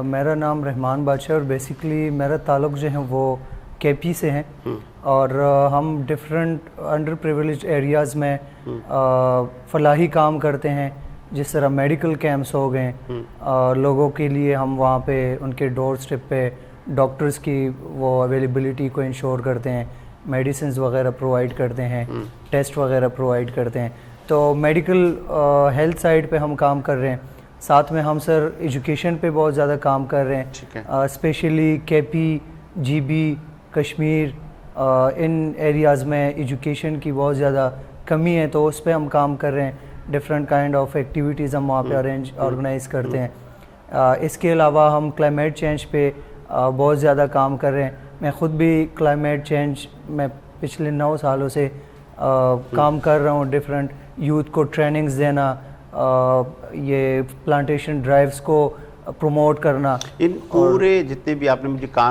میرا نام رحمان بادشاہ اور بیسیکلی میرا تعلق جو ہے وہ کے پی سے ہیں اور ہم ڈفرینٹ انڈر پریویلیج ایریاز میں فلاحی کام کرتے ہیں، جس طرح میڈیکل کیمپس ہو گئے، لوگوں کے لیے ہم وہاں پہ ان کے ڈور اسٹیپ پہ ڈاکٹرز کی وہ اویلیبلٹی کو انشور کرتے ہیں، میڈیسنز وغیرہ پرووائڈ کرتے ہیں، ٹیسٹ وغیرہ پرووائڈ کرتے ہیں. تو میڈیکل ہیلتھ سائڈ پہ ہم کام کر رہے ہیں. ساتھ میں ہم سر ایجوکیشن پہ بہت زیادہ کام کر رہے ہیں، اسپیشلی کے پی، جی بی، کشمیر، ان ایریاز میں ایجوکیشن کی بہت زیادہ کمی ہے، تو اس پہ ہم کام کر رہے ہیں. ڈفرینٹ کائنڈ آف ایکٹیویٹیز ہم وہاں پہ آرگنائز کرتے ہیں. اس کے علاوہ ہم کلائمیٹ چینج پہ بہت زیادہ کام کر رہے ہیں. میں خود بھی کلائمیٹ چینج میں پچھلے 9 سالوں سے کام کر رہا ہوں. ڈفرینٹ یوتھ کو ٹریننگز دینا، یہ پلانٹیشن ڈرائیوز کو پروموٹ کرنا. ان پورے جتنے بھی آپ نے مجھے کام